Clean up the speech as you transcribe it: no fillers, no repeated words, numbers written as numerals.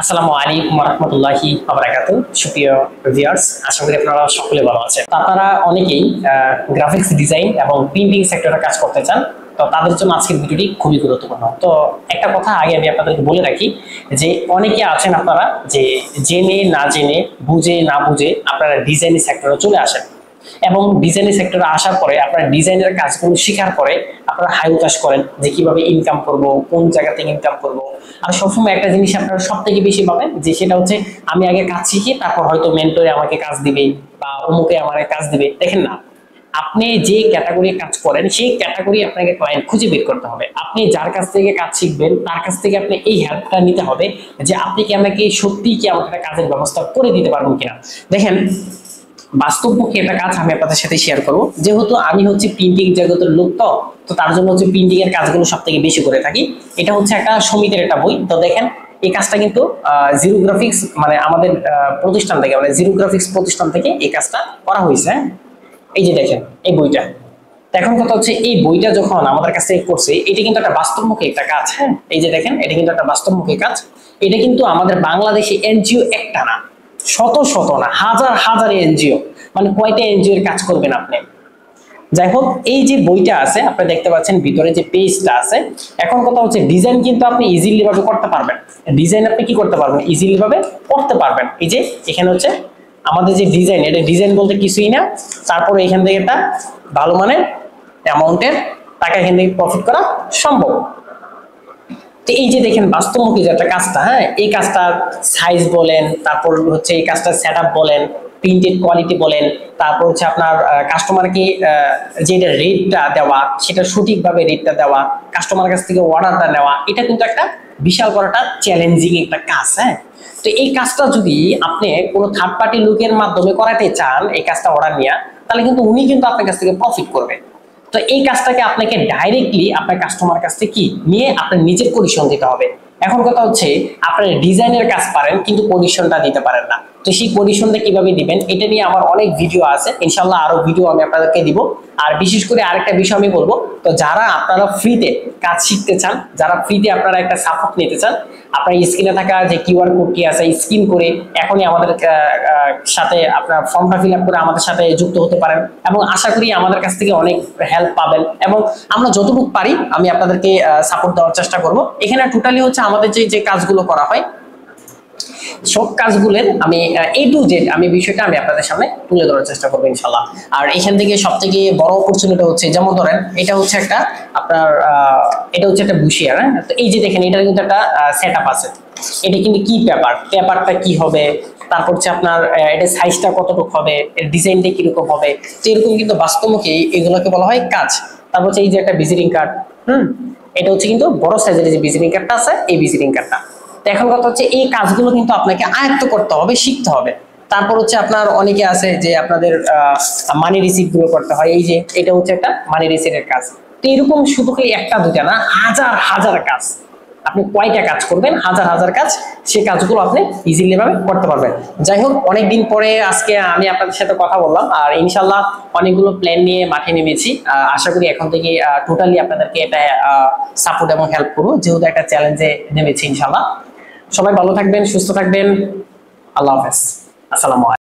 আসসালামু আলাইকুম ওয়া রাহমাতুল্লাহি ওয়া বারাকাতুহু। সুপ্রিয় ভিউয়ার্স, আশা করি আপনারা সকলে ভালো আছেন। আপনারা অনেকেই গ্রাফিক্স ডিজাইন এবং প্রিন্টিং সেক্টরে কাজ করতে চান, তো তাদের জন্য আজকের ভিডিওটি খুবই গুরুত্বপূর্ণ। তো একটা কথা আগে আমি আপনাদেরকে বলে রাখি যে অনেকে আছেন আপনারা যে জেনে না জেনে, বুঝে না বুঝে আপনারা ডিজাইন সেক্টরে চলে আসেন এবং ডিজাইনের সেক্টরে আসার পরে আপনারা ডিজাইনের কাজগুলো শেখার পরে আপনারা হাই উতাস করেন যে কিভাবে ইনকাম করব, কোন জায়গা থেকে ইনকাম করব। আর সবসময় একটা জিনিস আপনারা সব থেকে বেশি পাবেন যে সেটা হচ্ছে আমি আগে কাজ শিখি, তারপর হয়তো মেন্টরে আমাকে কাজ দিবে বা অমুকে আমার কাজ দিবে। দেখেন না, আপনি যে ক্যাটাগরি কাজ করেন সেই ক্যাটাগরি আপনাকে ক্লায়েন্ট খুঁজে বের করতে হবে। আপনি যার কাছ থেকে কাজ শিখবেন তার কাছ থেকে আপনি এই হেল্পটা নিতে হবে যে আপনি কি আমাকে সত্যিই কি আমাকে একটা কাজের ব্যবস্থা করে দিতে পারবেন কিনা। দেখেন, বাস্তবমুখী একটা কাজ আমি আপনাদের সাথে শেয়ার করব। যেহেতু আমি হচ্ছে প্রিন্টিং জগতের লোক, তো তার জন্য হচ্ছে প্রিন্টিং এর কাজগুলো সব থেকে বেশি করে থাকি। এটা হচ্ছে একটা সমিতির একটা বই। তো দেখেন, এই কাজটা কিন্তু জিরো গ্রাফিক্স মানে আমাদের প্রতিষ্ঠান থেকে, মানে জিরো গ্রাফিক্স প্রতিষ্ঠান থেকে এই কাজটা করা হয়েছে। এই যে দেখেন এই বইটা। এখন কথা হচ্ছে এই বইটা যখন আমাদের কাছে করছে, এটা কিন্তু একটা বাস্তবমুখী একটা কাজ। হ্যাঁ, এই যে দেখেন, এটা কিন্তু একটা বাস্তবমুখী কাজ। এটা কিন্তু আমাদের বাংলাদেশে এনজিও একটা না, শত শত না, হাজার হাজার এনজিও, মানে কয়টা এনজিও এর কাজ করবেন আপনি। যাই হোক, এই যে বইটা আছে আপনি দেখতে পাচ্ছেন ভিতরে যে পেজটা আছে। এখন কথা হচ্ছে ডিজাইন কিন্তু আপনি ইজিলি ভাবে করতে পারবেন। ডিজাইন আপনি কি করতে পারবেন, ইজিলি ভাবে করতে পারবেন। এই যে এখানে হচ্ছে আমাদের যে ডিজাইন, এটা ডিজাইন বলতে কিছুই না। তারপরে এখান থেকে একটা ভালো মানের অ্যামাউন্টের টাকা এখান থেকে প্রফিট করা সম্ভব। তো এই যে দেখেন বাস্তবমুখী যে একটা কাজটা, হ্যাঁ, এই কাজটা সাইজ বলেন, তারপর হচ্ছে এই কাজটা সেটআপ বলেন, প্রিন্টেড কোয়ালিটি বলেন, তারপর হচ্ছে আপনার কাস্টমারকে যেটা রেটটা দেওয়া সেটা সঠিকভাবে রেটটা দেওয়া, কাস্টমার কাছ থেকে অর্ডারটা নেওয়া, এটা কিন্তু একটা বিশাল বড় একটা চ্যালেঞ্জিং একটা কাজ। হ্যাঁ, তো এই কাজটা যদি আপনি কোনো থার্ড পার্টি লোকের মাধ্যমে করাতে চান, এই কাজটা অর্ডার নিয়ে, তাহলে কিন্তু উনি কিন্তু আপনার কাছ থেকে প্রফিট করবে। তো এই কাজটাকে আপনাকে ডাইরেক্টলি আপনার কাস্টমার কাছ থেকে কি নিয়ে আপনার নিজের কমিশন দিতে হবে। এখন কথা হচ্ছে আপনার ডিজাইনের কাজ পারেন কিন্তু কমিশনটা দিতে পারেন না। তো সেই কমিশনটা কিভাবে দিবেন এটা নিয়ে আমার অনেক ভিডিও আছে, ইনশাআল্লাহ আরো ভিডিও আমি আপনাদেরকে দিব। আর বিশেষ করে আরেকটা বিষয় আমি বলবো, তো যারা আপনারা ফ্রিতে কাজ শিখতে চান, যারা ফ্রিতে আপনারা একটা সাপোর্ট নিতে চান, আপনার স্ক্রিনে থাকা যে কিউআর কোডটি আছে স্ক্যান করে এখনই আমাদের সাথে আপনার ফর্মটা ফিল আপ করে আমাদের সাথে যুক্ত হতে পারেন এবং আশা করি আমাদের কাছ থেকে অনেক হেল্প পাবেন এবং আমরা যতটুকু পারি আমি আপনাদেরকে সাপোর্ট দেওয়ার চেষ্টা করব। এখানে টোটালি হচ্ছে আমাদের যে কাজগুলো করা হয় সব কাজগুলোর আমি A to Z আমি বিষয়টা আমি আপনাদের সামনে তুলে ধরার চেষ্টা করবো ইনশাল্লাহ। আর এখান থেকে সব থেকে বড় অপরচুনিটি হচ্ছে, যেমন ধরেন এটা হচ্ছে একটা আপনার এটা হচ্ছে একটা বুশিয়ার। হ্যাঁ, তো এই যে দেখেন এটা কিন্তু একটা সেটআপ আছে। এটা কিন্তু কি পেপারটা কি হবে, তারপর হচ্ছে আপনার এটা সাইজটা কতটুকু হবে, এর ডিজাইনটা কিরকম হবে, তো এরকম কিন্তু বাস্তবমুখী এগুলোকে বলা হয় কাজ। তারপর হচ্ছে এই যে একটা ভিজিটিং কার্ড, এটা হচ্ছে কিন্তু বড় সাইজের যে ভিজিটিং কার্ডটা আছে, এই ভিজিটিং কার্ডটা। তো এখন কথা হচ্ছে এই কাজগুলো কিন্তু আপনাকে আয়ত্ত করতে হবে, শিখতে হবে। তারপর হচ্ছে আপনার অনেকে আছে যে আপনাদের মানি রিসিভ গুলো করতে হয়। এই যে এটা হচ্ছে একটা মানি রিসিভের কাজ। তো এরকম শুধু একটা দুটা না, হাজার হাজার কাজ। আপনি কয়টা কাজ করবেন, হাজার হাজার কাজ, সেই কাজগুলো আপনি ইজিলি ভাবে করতে পারবেন। যাই হোক, অনেকদিন পরে আজকে আমি আপনাদের সাথে কথা বললাম আর ইনশাল্লাহ অনেকগুলো প্ল্যান নিয়ে মাঠে নেমেছি। আশা করি এখন থেকে টোটালি আপনাদেরকে এটা সাপোর্ট এবং হেল্প করবো, যেহেতু একটা চ্যালেঞ্জে নেমেছি ইনশাল্লাহ। সবাই ভালো থাকবেন, সুস্থ থাকবেন। আল্লাহ হাফেজ, আসসালামু আলাইকুম।